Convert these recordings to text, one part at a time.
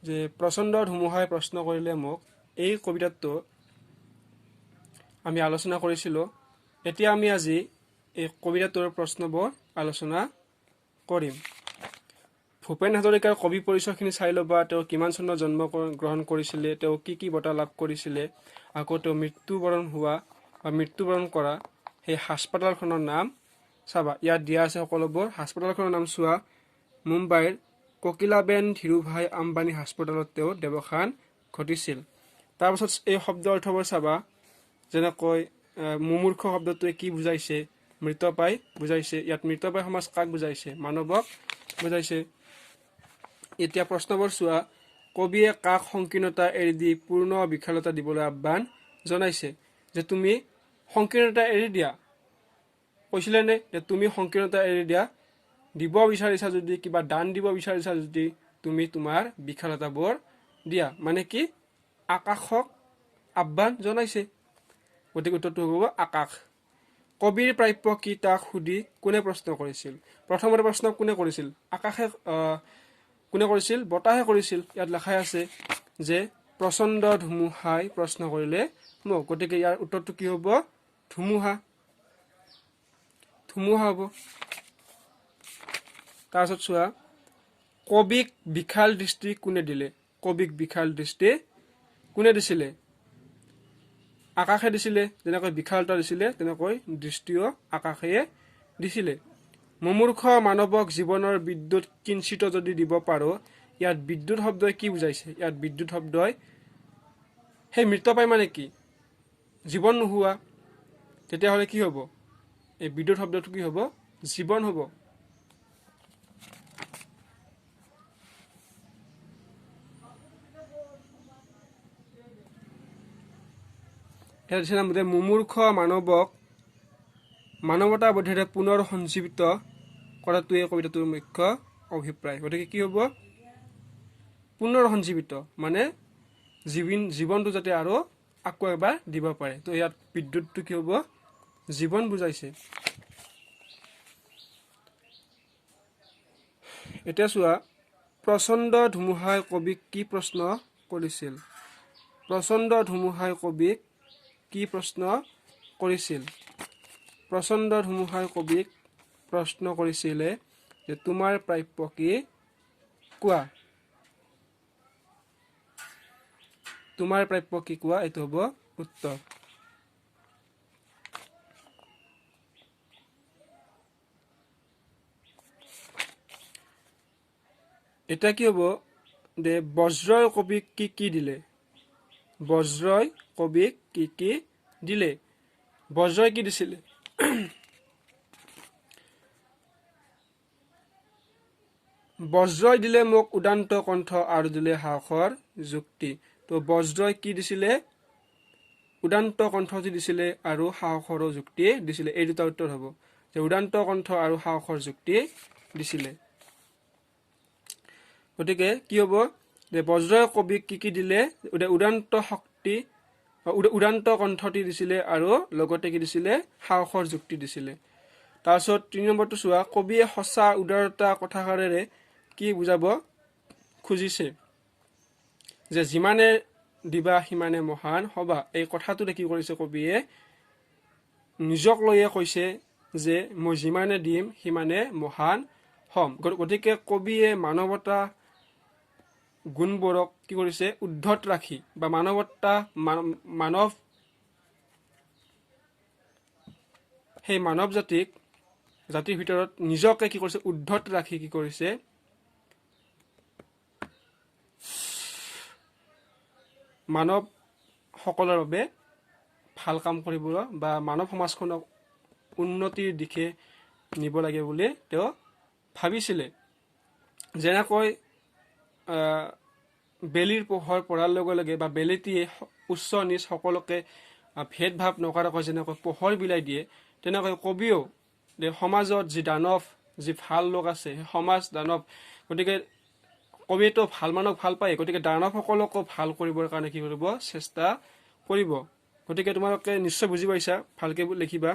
যে প্ৰচণ্ড ধুমুহাই প্ৰশ্ন কৰিলে মোক এই কবিতাটো আমি আলোচনা কৰিছিলোঁ। এতিয়া আমি আজি এই কবিতাটোৰ প্ৰশ্নবোৰ আলোচনা কৰিম। ভূপেন হাজৰিকাৰ কবি পৰিচয়খিনি চাই ল'বা। তেওঁ কিমান চনত জন্ম গ্ৰহণ কৰিছিলে, তেওঁ কি বঁটা লাভ কৰিছিলে, আকৌ তেওঁ মৃত্যুবৰণ হোৱা বা মৃত্যুবৰণ কৰা সেই হাস্পতালখনৰ নাম চাবা। ইয়াত দিয়া আছে সকলোবোৰ। হাস্পতালখনৰ নাম চোৱা, মুম্বাইৰ ককিলাবেন ধীৰুভাই আম্বানী হাস্পতালত তেওঁ দেৱসান ঘটিছিল। তাৰপাছত এই শব্দ অৰ্থবোৰ চাবা, যেনেকৈ মুমূৰ্ষ শব্দটোৱে কি বুজাইছে, মৃতপ্ৰায় বুজাইছে। ইয়াত মৃতপ্ৰায় সমাজ কাক বুজাইছে, মানৱক বুজাইছে। এতিয়া প্ৰশ্নবোৰ চোৱা, কবিয়ে কাক সংকীৰ্ণতা এৰি দি পূৰ্ণ বিশালতা দিবলৈ আহ্বান জনাইছে। যে তুমি সংকীৰ্ণতা এৰি দিয়া, কৈছিলেনে যে তুমি সংকীৰ্ণতা এৰি দিয়া, দিব বিচাৰিছা যদি, কিবা দান দিব বিচাৰিছা যদি তুমি তোমাৰ বিশালতাবোৰ দিয়া, মানে কি আকাশক আহ্বান জনাইছে। গতিকে উত্তৰটো হ'ব আকাশ। কবিৰ প্ৰাপ্য কি তাক সুধি কোনে প্ৰশ্ন কৰিছিল? প্ৰথমতে প্ৰশ্ন কোনে কৰিছিল? আকাশে কোনে কৰিছিল? বতাহে কৰিছিল। ইয়াত লেখাই আছে যে প্ৰচণ্ড ধুমুহাই প্ৰশ্ন কৰিলে মোক। গতিকে ইয়াৰ উত্তৰটো কি হ'ব? ধুমুহা। ধুমুহা হ'ব। তাৰপিছত চোৱা, কবিক বিশাল দৃষ্টি কোনে দিলে? কবিক বিশাল দৃষ্টি কোনে দিছিলে? আকাশে দিছিলে। যেনেকৈ বিশালতা দিছিলে তেনেকৈ দৃষ্টিও আকাশে দিছিলে। মুমূৰ্ষ মানৱক জীৱনৰ বিদ্যুৎ কিঞ্চিত যদি দিব পাৰোঁ, ইয়াত বিদ্যুৎ শব্দই কি বুজাইছে? ইয়াত বিদ্যুৎ শব্দই সেই মৃতপ্ৰায় মানে কি? জীৱন নোহোৱা। তেতিয়াহ'লে কি হ'ব? এই বিদ্যুৎ শব্দটো কি হ'ব? জীৱন হ'ব। ইয়াত দিছে নামতে মুমূৰ্ষ মানৱক মানৱতা বোধেৰে পুনৰ সঞ্জীৱিত কৰাটোৱে কবিতাটোৰ মুখ্য অভিপ্ৰায়। গতিকে কি হ'ব? পুনৰ সঞ্জীৱিত মানে জীৱনটো যাতে আৰু আকৌ এবাৰ দিব পাৰে। তো ইয়াত বিদ্যুৎটো কি হ'ব? জীৱন বুজাইছে। এতিয়া চোৱা, প্ৰচণ্ড ধুমুহাই কবিক কি প্ৰশ্ন কৰিছিল? প্ৰচণ্ড ধুমুহাই কবিক কি প্ৰশ্ন কৰিছিল? প্ৰচণ্ড ধুমুহাই কবিক প্ৰশ্ন কৰিছিলে যে তোমাৰ প্ৰাপ্য কি কোৱা। তোমাৰ প্ৰাপ্য কি কোৱা, এইটো হ'ব উত্তৰ। এতিয়া কি হ'ব? যে বজ্ৰই কবিক কি দিলে? বজ্ৰই কবিক কি দিলে? বজ্ৰই কি দিছিলে? বজ্ৰই দিলে মোক উদান্ত কণ্ঠ আৰু দিলে সাহসৰ যুক্তি। তো বজ্ৰই কি দিছিলে? উদান্ত কণ্ঠ দিছিলে আৰু সাহসৰো যুক্তি দিছিলে। এই দুটা উত্তৰ হ'ব, যে উদান্ত কণ্ঠ আৰু সাহসৰ যুক্তি দিছিলে। গতিকে কি হ'ব? যে বজ্ৰই কবিক কি দিলে? উদান্ত শক্তি, উদান্ত কণ্ঠটি দিছিলে আৰু লগতে কি দিছিলে? সাহসৰ যুক্তি দিছিলে। তাৰপিছত 3 নম্বৰটো চোৱা, কবিয়ে সঁচা উদাৰতা কথাষাৰেৰে কি বুজাব খুজিছে? যে যিমানে দিবা সিমানে মহান হবা। এই কথাটোতে কি কৰিছে কবিয়ে? নিজক লৈয়ে কৈছে যে মই যিমানে দিম সিমানে মহান হ'ম। গতিকে কবিয়ে মানৱতা গুণবোৰক কি কৰিছে? উদ্ধত ৰাখি বা সেই মানৱ জাতিৰ ভিতৰত নিজকে কি কৰিছে? উদ্ধত ৰাখি কি কৰিছে? মানৱ সকলৰ বাবে ভাল কাম কৰিবলৈ বা মানৱ সমাজখনক উন্নতিৰ দিশে নিব লাগে বুলি তেওঁ ভাবিছিলে। যেনেকৈ বেলিৰ পোহৰ পৰাৰ লগে লগে বা বেলিটিয়ে উচ্চ নিচ সকলোকে ভেদভাৱ নকৰাকৈ যেনেকৈ পোহৰ বিলাই দিয়ে, তেনেকৈ কবিও সমাজত যি দানৱ, যি ভাল লোক আছে সেই সমাজ দানৱ, গতিকে কবিয়েতো ভাল মানুহক ভাল পায়। গতিকে দানৱসকলকো ভাল কৰিবৰ কাৰণে কি কৰিব? চেষ্টা কৰিব। গতিকে তোমালোকে নিশ্চয় বুজি পাইছা, ভালকৈ লিখিবা।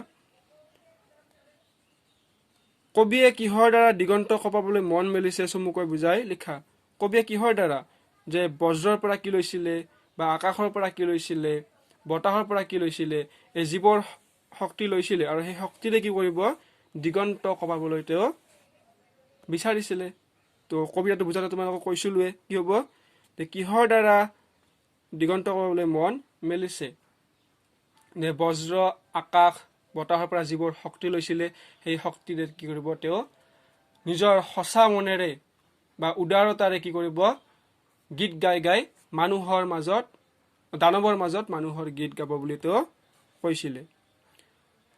কবিয়ে কিহৰ দ্বাৰা দিগন্ত কপাবলৈ মন মেলিছে চমুকৈ বুজাই লিখা। কবিয়ে কিহৰ দ্বাৰা? যে বজ্ৰৰ পৰা কি লৈছিলে বা আকাশৰ পৰা কি লৈছিলে, বতাহৰ পৰা কি লৈছিলে, এই জীৱৰ শক্তি লৈছিলে আৰু সেই শক্তিৰে কি কৰিব দিগন্ত কপাবলৈ তেওঁ বিচাৰিছিলে। তো কবিতাটো বুজাতে তোমালোকক কৈছিলোৱে কি হ'ব, যে কিহৰ দ্বাৰা দিগন্ত কপাবলৈ মন মেলিছে। যে বজ্ৰ, আকাশ, বতাহৰ পৰা যিবোৰ শক্তি লৈছিলে সেই শক্তিৰে কি কৰিব তেওঁ নিজৰ সঁচা মনেৰে বা উদাৰতাৰে কি কৰিব গীত গাই গাই মানুহৰ মাজত, দানৱৰ মাজত মানুহৰ গীত গাব বুলি তেওঁ কৈছিলে।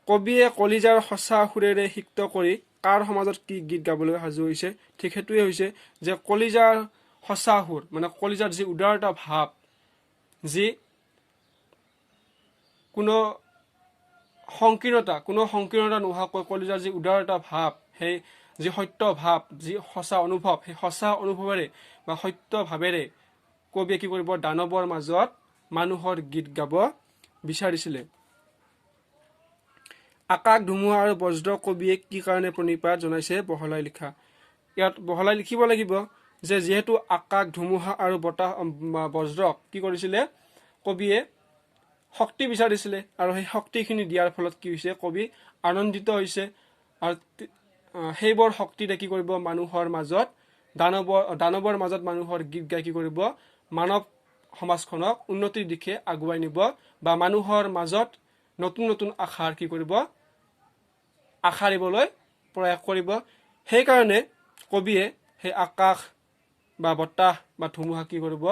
কবিয়ে কলিজাৰ সঁচা সুৰেৰে সিক্ত কৰি কাৰ সমাজত কি গীত গাবলৈ সাজু হৈছে, ঠিক সেইটোৱে হৈছে যে কলিজাৰ সঁচা সুৰ, মানে কলিজাৰ যি উদাৰতা ভাৱ, যি কোনো সংকীৰ্ণতা নোহোৱাকৈ কলিজাৰ যি উদাৰতা ভাৱ, সেই যি সত্য ভাৱ, যি সঁচা অনুভৱ, সেই সঁচা অনুভৱেৰে বা সত্য ভাৱেৰে কবিয়ে কি কৰিব দানৱৰ মাজত মানুহৰ গীত গাব বিচাৰিছিলে। আকাশ, ধুমুহা আৰু বজ্ৰ কবিয়ে কি কাৰণে প্ৰণিপাত জনাইছে বহলাই লিখা। ইয়াত বহলাই লিখিব লাগিব যে যিহেতু আকাশ, ধুমুহা আৰু বতাহ বজ্ৰক কি কৰিছিলে কবিয়ে শক্তি বিচাৰিছিলে আৰু সেই শক্তিখিনি দিয়াৰ ফলত কি হৈছে কবি আনন্দিত হৈছে আৰু সেইবোৰ শক্তিৰে কি কৰিব মানুহৰ মাজত দানৱৰ মাজত মানুহৰ গীত গাই কি কৰিব মানৱ সমাজখনক উন্নতিৰ দিশে আগুৱাই নিব বা মানুহৰ মাজত নতুন নতুন আশাৰ কি কৰিব আশাৰিবলৈ প্ৰয়াস কৰিব। সেইকাৰণে কবিয়ে সেই আকাশ বা বতাহ বা ধুমুহা কি কৰিব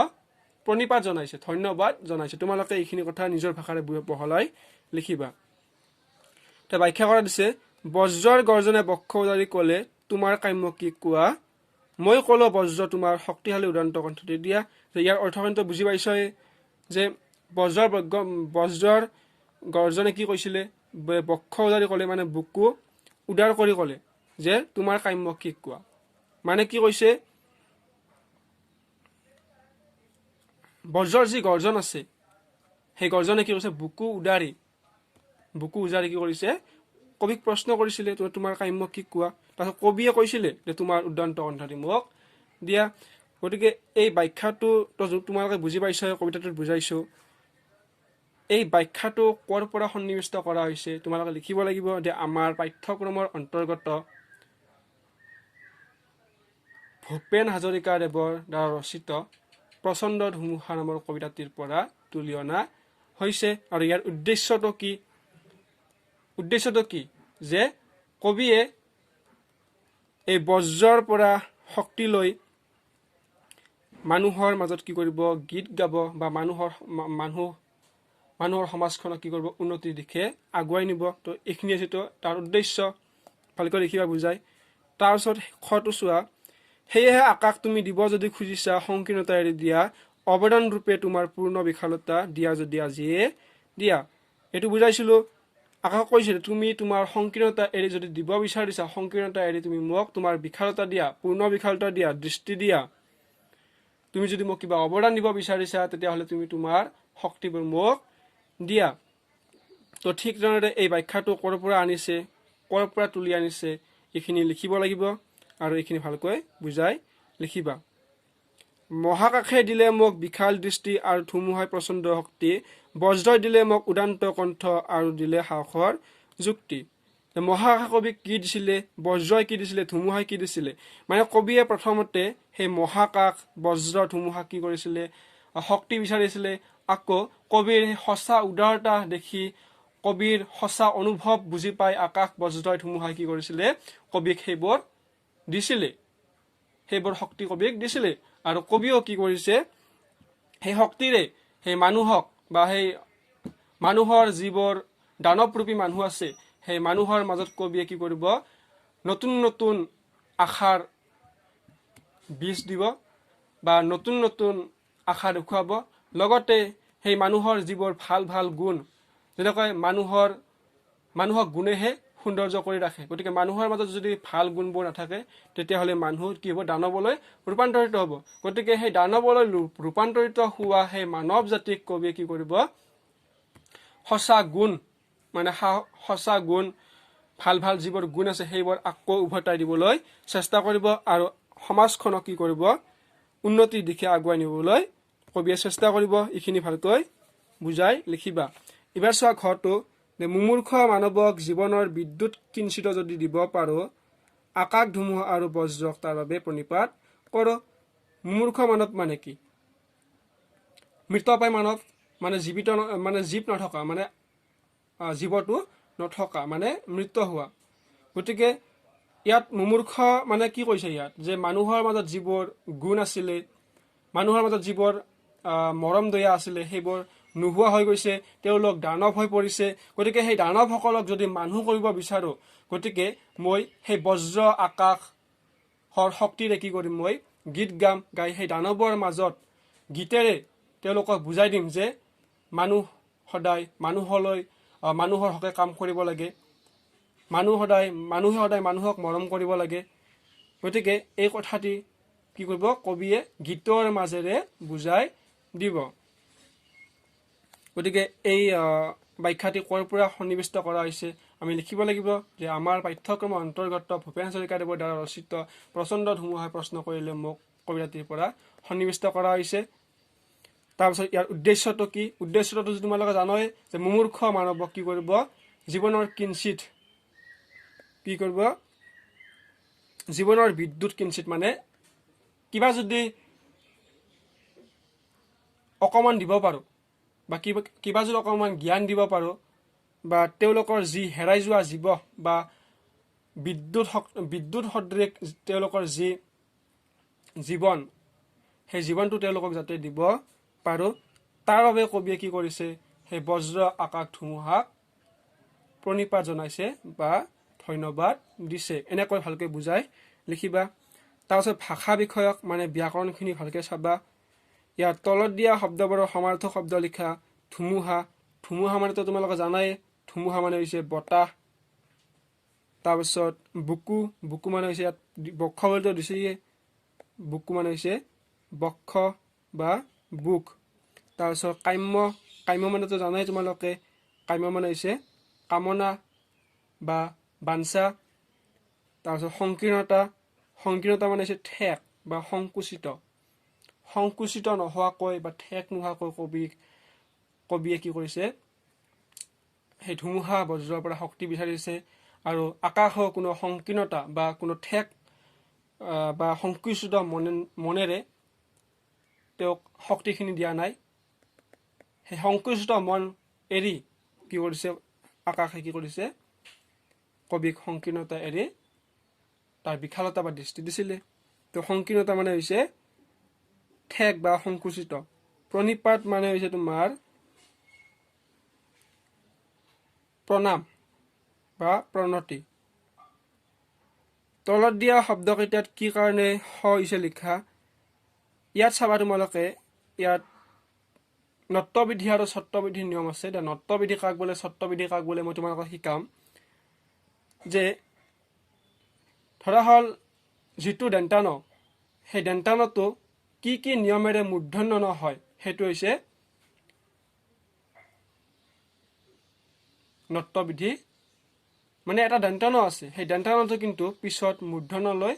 প্ৰণিপাত জনাইছে, ধন্যবাদ জনাইছে। তোমালোকে এইখিনি কথা নিজৰ ভাষাৰে বহলাই লিখিবা। এতিয়া ব্যাখ্যা কৰা দিছে, বজ্ৰৰ গৰ্জনে বক্ষ উজাৰি ক'লে তোমাৰ কাম্য কি কোৱা, মই ক'লো বজ্ৰ তোমাৰ শক্তিশালী উদান্ত কণ্ঠতে দিয়া। যে ইয়াৰ অৰ্থ কিন্তু বুজি পাইছই যে বজ্ৰৰ গৰ্জনে কি কৈছিলে, বক্ষ উজাৰি ক'লে মানে বুকু উদাৰ কৰি ক'লে যে তোমাৰ কাম্য কি কোৱা, মানে কি কৈছে বজ্ৰৰ যি গৰ্জন আছে সেই গৰ্জনে কি কৈছে বুকু উজাৰি কি কৰিছে কবিক প্ৰশ্ন কৰিছিলে, তোমাৰ কাম্য কি কোৱা। তাৰপিছত কবিয়ে কৈছিলে যে তোমাৰ উদান্ত কণ্ঠটি মোক দিয়া। গতিকে এই ব্যাখ্যাটো তোমালোকে বুজি পাইছ, কবিতাটোত বুজাইছো। এই ব্যাখ্যাটো ক'ৰ পৰা সন্নিৱিষ্ট কৰা হৈছে তোমালোকে লিখিব লাগিব যে আমাৰ পাঠ্যক্ৰমৰ অন্তৰ্গত ভূপেন হাজৰিকাদেৱৰ দ্বাৰা ৰচিত প্ৰচণ্ড ধুমুহা নামৰ কবিতাটিৰ পৰা তুলি অনা হৈছে। আৰু ইয়াৰ উদ্দেশ্যটো কি যে কবিয়ে এই বজ্ৰৰ পৰা শক্তি লৈ মানুহৰ মাজত কি কৰিব গীত গাব বা মানুহৰ সমাজখনক কি কৰিব উন্নতিৰ দিশে আগুৱাই নিব। তো এইখিনি আছে তাৰ উদ্দেশ্য, ভালকৈ লিখিবা বুজাই। তাৰপিছত খটো চোৱা, সেয়েহে আকাশ তুমি দিব যদি খুজিছা সংকীৰ্ণতা এৰি দিয়া, অৱদান ৰূপে তোমাৰ পূৰ্ণ বিশালতা দিয়া যদি আজিয়ে দিয়া। এইটো বুজাইছিলো। আকাশক কৈছিল তুমি তোমাৰ সংকীৰ্ণতা এৰি যদি দিব বিচাৰিছা, সংকীৰ্ণতা এৰি তুমি মোক তোমাৰ বিশালতা দিয়া, পূৰ্ণ বিশালতা দিয়া, দৃষ্টি দিয়া। তুমি যদি মোক কিবা অৱদান দিব বিচাৰিছা তেতিয়াহ'লে তুমি তোমাৰ শক্তিবোৰ মোক দিয়া। তো ঠিক তেনেদৰে এই ব্যাখ্যাটো ক'ৰ পৰা আনিছে, ক'ৰ পৰা তুলি আনিছে এইখিনি লিখিব লাগিব আৰু এইখিনি ভালকৈ বুজাই লিখিবা। মহাকাশে দিলে মোক বিশাল দৃষ্টি আৰু ধুমুহাই প্ৰচণ্ড শক্তি, বজ্ৰই দিলে মোক উদান্ত কণ্ঠ আৰু দিলে সাহসৰ যুক্তি। মহাকাশ কবিক কি দিছিলে, বজ্ৰই কি দিছিলে, ধুমুহাই কি দিছিলে, মানে কবিয়ে প্ৰথমতে সেই মহাকাশ বজ্ৰ ধুমুহা কি কৰিছিলে শক্তি বিচাৰিছিলে। আকৌ কবিৰ সঁচা উদাৰতা দেখি, কবিৰ সঁচা অনুভৱ বুজি পাই আকাশ বজ্ৰই ধুমুহাই কি কৰিছিলে কবিক সেইবোৰ দিছিলে, সেইবোৰ শক্তি কবিক দিছিলে। আৰু কবিও কি কৰিছে সেই শক্তিৰে সেই মানুহক বা সেই মানুহৰ যিবোৰ দানৱৰূপী মানুহ আছে সেই মানুহৰ মাজত কবিয়ে কি কৰিব নতুন নতুন আশাৰ বীজ দিব বা নতুন নতুন আশা দেখুৱাব। লগতে সেই মানুহৰ যিবোৰ ভাল ভাল গুণ, যেনেকৈ মানুহক গুণেহে সৌন্দৰ্য কৰি ৰাখে। গতিকে মানুহৰ মাজত যদি ভাল গুণবোৰ নাথাকে তেতিয়াহ'লে মানুহ কি হ'ব দানৱলৈ ৰূপান্তৰিত হ'ব। গতিকে সেই দানৱলৈ ৰূপান্তৰিত হোৱা সেই মানৱ জাতিক কবিয়ে কি কৰিব সঁচা গুণ, মানে সঁচা গুণ, ভাল ভাল যিবোৰ গুণ আছে সেইবোৰ আকৌ উভতাই দিবলৈ চেষ্টা কৰিব আৰু সমাজখনক কি কৰিব উন্নতিৰ দিশে আগুৱাই নিবলৈ কবিয়ে চেষ্টা কৰিব। এইখিনি ভালকৈ বুজাই লিখিবা। এবাৰ চোৱা ঘৰটো যে মুমূৰ্ষ মানৱক জীৱনৰ বিদ্যুৎ কিঞ্চিত যদি দিব পাৰো, আকাশ ধুমুহা আৰু বজ্ৰক তাৰ বাবে প্ৰণিপাত কৰ। মুমূৰ্ষ মানৱ মানে কি? মৃতপ্ৰায় মানৱ মানে জীৱিত মানে জীৱ নথকা, মানে জীৱটো নথকা মানে মৃত হোৱা। গতিকে ইয়াত মুমূৰ্ষ মানে কি কৈছে ইয়াত? যে মানুহৰ মাজত যিবোৰ গুণ আছিলে, মানুহৰ মাজত যিবোৰ মৰম দয়া আছিলে, সেইবোৰ নোহোৱা হৈ গৈছে। তেওঁলোক দানৱ হৈ পৰিছে। গতিকে সেই দানৱসকলক যদি মানুহ কৰিব বিচাৰোঁ, গতিকে মই সেই বজ্ৰ আকাশৰ শক্তিৰে কি কৰিম? মই গীত গাম, গাই সেই দানৱৰ মাজত গীতেৰে তেওঁলোকক বুজাই দিম যে মানুহ সদায় মানুহৰ হকে কাম কৰিব লাগে, মানুহে সদায় মানুহক মৰম কৰিব লাগে। গতিকে এই কথাটি কি কৰিব? কবিয়ে গীতৰ মাজেৰে বুজাই দিব। গতিকে এই ব্যাখ্যাটি ক'ৰ পৰা সন্নিৱিষ্ট কৰা হৈছে আমি লিখিব লাগিব যে আমাৰ পাঠ্যক্ৰমৰ অন্তৰ্গত ভূপেন হাজৰিকাদেৱৰ দ্বাৰা ৰচিত প্ৰচণ্ড ধুমুহাই প্ৰশ্ন কৰিলে মোক কবিতাটিৰ পৰা সন্নিৱিষ্ট কৰা হৈছে। তাৰপিছত ইয়াৰ উদ্দেশ্যটো কি? উদ্দেশ্যটো তোমালোকে জানই যে মুমূৰ্ষ মানৱক কি কৰিব? জীৱনৰ কিঞ্চিত কি কৰিব? জীৱনৰ বিদ্যুৎ কিঞ্চিত মানে কিবা যদি অকণমান দিব পাৰোঁ, বা কিবা যদি অকণমান জ্ঞান দিব পাৰোঁ, বা তেওঁলোকৰ যি হেৰাই যোৱা জীৱ বা বিদ্যুৎ সদৃশ তেওঁলোকৰ যি জীৱন, সেই জীৱনটো তেওঁলোকক যাতে দিব পাৰোঁ, তাৰ বাবে কবিয়ে কি কৰিছে? সেই বজ্ৰ আকাশ ধুমুহাক প্ৰণিপাত জনাইছে বা ধন্যবাদ দিছে। এনেকৈ ভালকৈ বুজাই লিখিবা। তাৰপিছত ভাষা বিষয়ক মানে ব্যাকৰণখিনি ভালকৈ চাবা। ইয়াৰ তলত দিয়া শব্দবোৰৰ সমাৰ্থক শব্দ লিখা। ধুমুহা, ধুমুহা মানেতো তোমালোকে জানাই, ধুমুহা মানে হৈছে বতাহ। তাৰপিছত বুকু, বুকু মানে হৈছে ইয়াত বক্ষ বুলিতো দিছেয়ে, বুকু মানে হৈছে বক্ষ বা বুক। তাৰপিছত কাম্য, কাম্য মানেতো জানাই তোমালোকে, কাম্য মানে হৈছে কামনা বা বাঞ্ছা। তাৰপিছত সংকীৰ্ণতা, সংকীৰ্ণতা মানে হৈছে ঠেক বা সংকুচিত। সংকুচিত নোহোৱাকৈ বা ঠেক নোহোৱাকৈ কবিয়ে কি কৰিছে? সেই ধুমুহা বজ্ৰৰ পৰা শক্তি বিচাৰিছে। আৰু আকাশৰ কোনো সংকীৰ্ণতা বা কোনো ঠেক বা সংকুচিত মনেৰে তেওঁক শক্তিখিনি দিয়া নাই। সেই সংকুচিত মন এৰি কি কৰিছে? আকাশে কি কৰিছে? কবিক সংকীৰ্ণতা এৰি তাৰ বিশালতা বা দৃষ্টি দিছিলে। তো সংকীৰ্ণতা মানে হৈছে ঠেক বা সংকুচিত। প্ৰণিপাত মানে হৈছে তোমাৰ প্ৰণাম বা প্ৰণতি। তলত দিয়া শব্দকেইটাত কি কাৰণে স হৈছে লিখা? ইয়াত চাবা তোমালোকে, ইয়াত নত্যবিধি আৰু ছত্ৰবিধিৰ নিয়ম আছে। এতিয়া নত্যবিধি কাক বোলে, ছত্ৰবিধি কাক বোলে মই তোমালোকক শিকাম। যে ধৰা হ'ল যিটো দন্তান, সেই দন্তানটো কি কি নিয়মেৰে মূৰ্ধন্য ন হয়, সেইটো হৈছে নত্যবিধি। মানে এটা দন্তান আছে, সেই দন্তানটো কিন্তু পিছত মূৰ্ধন্যলৈ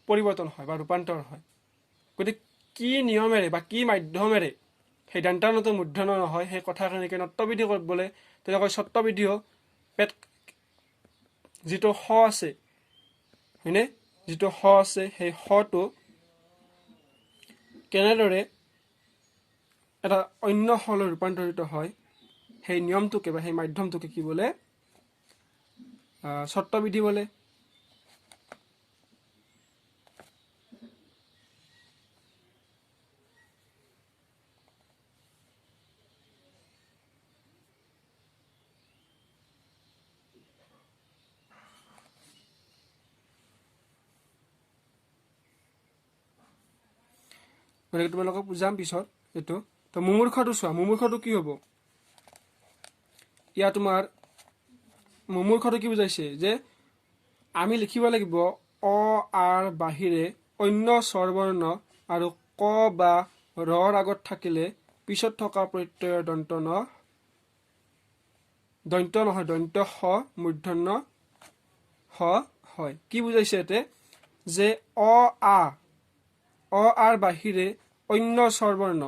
পৰিৱৰ্তন হয় বা ৰূপান্তৰ হয়। গতিকে কি নিয়মেৰে বা কি মাধ্যমেৰে সেই দন্তানটো মূৰ্ধন্য নহয়, সেই কথাখিনিকে নত্যবিধি বোলে। তেনেকৈ ছত্ৰবিধিও পেট যিটো স আছে, হয়নে? যিটো স আছে, সেই সটো কেনেদৰে এটা অন্য সলৈ ৰূপান্তৰিত হয়, সেই নিয়মটোকে বা সেই মাধ্যমটোকে কি বোলে? ছত্ৰবিধি বোলে। গতিকে তোমালোকক বুজাম পিছত এইটো। তো মুমূৰ্ষটো চোৱা, মুমূৰ্ষটো কি হ'ব? ইয়াত তোমাৰ মুমূৰ্ষটো কি বুজাইছে? যে আমি লিখিব লাগিব অ আৰ বাহিৰে অন্য স্বৰবৰ্ণ আৰু ক বা ৰৰ আগত থাকিলে পিছত থকা প্ৰত্যয়ৰ দন্ত নহয়, দন্ত স মূৰ্ধন্য স হয়। কি বুজাইছে ইয়াতে? যে অ আৰ বাহিৰে অন্য স্বৰবৰ্ণ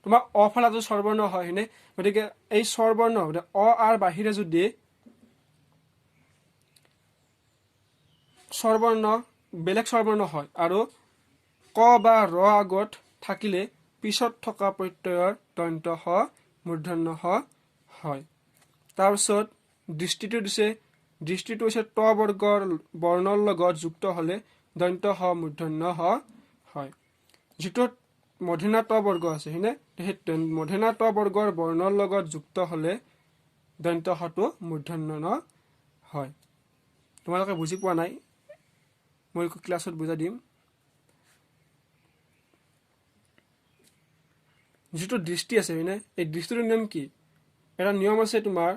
তোমাৰ অ ফালাটো স্বৰবৰ্ণ হয় হয়নে গতিকে এই স্বৰবৰ্ণ অ আৰ বাহিৰে যদি স্বৰবৰ্ণ বেলেগ স্বৰবৰ্ণ হয় আৰু ক বা ৰ আগত থাকিলে পিছত থকা প্ৰত্যয়ৰ দন্ত্য হ মূৰ্ধন্য হ হয় তাৰপিছত দৃষ্টিটো দিছে দৃষ্টিটো হৈছে ত বৰ্গৰ বৰ্ণৰ লগত যুক্ত হলে দন্ত্য হ মূৰ্ধন্য হ হয় যিটোত মধ্যনা ত বৰ্গ আছে হয়নে সেই মধ্যনা ত বৰ্গৰ বৰ্ণৰ লগত যুক্ত হলে দন্ত্য হটো মূৰ্ধন্য ন হয় তোমালোকে বুজি পোৱা নাই মই ক্লাছত বুজাই দিম যিটো দৃষ্টি আছে হয়নে এই দৃষ্টিটোৰ নিয়ম কি এটা নিয়ম আছে তোমাৰ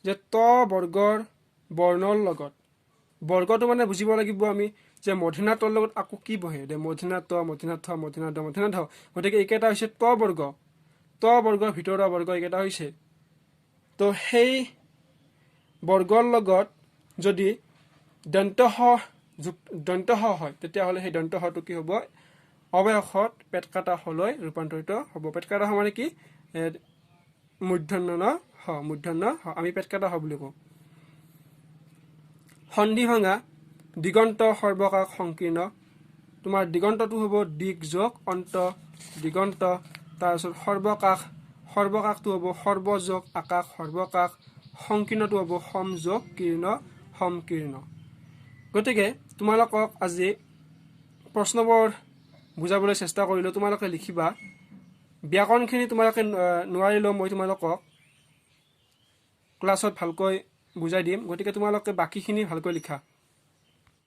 যে ত বৰ্গৰ বৰ্ণৰ লগত বৰ্গটো মানে বুজিব লাগিব আমি যে মধ্যনা তৰ লগত আকৌ কি বহে দে মধ্যনা ত মধ্যনা থ মধ্যনা দ মধ্যনা ধ গতিকে এইকেইটা হৈছে ত বৰ্গৰ ভিতৰুৱা বৰ্গ এইকেইটা হৈছে তো সেই বৰ্গৰ লগত যদি দন্ত্য হ হয় তেতিয়াহ'লে সেই দন্ত্য হটো কি হ'ব অৱয়সত পেট কাটা হলৈ ৰূপান্তৰিত হ'ব পেট কাটা হ মানে কি মূৰ্ধন্য হ আমি পেট কাটা হ বুলি কওঁ সন্ধি ভঙা দিগন্ত সৰ্বকাশ সংকীৰ্ণ তোমাৰ দিগন্তটো হ'ব দিগ যোগ অন্ত দিগন্ত তাৰপিছত সৰ্বকাশটো হ'ব সৰ্বযোগ আকাশ সৰ্বকাশ সংকীৰ্ণটো হ'ব সমযোগ কীৰ্ণ সমকীৰ্ণ গতিকে তোমালোকক আজি প্ৰশ্নবোৰ বুজাবলৈ চেষ্টা কৰিলোঁ তোমালোকে লিখিবা ব্যাকৰণখিনি তোমালোকে নোৱাৰিলেও মই তোমালোকক ক্লাছত ভালকৈ বুজাই দিম গতিকে তোমালোকে বাকীখিনি ভালকৈ লিখা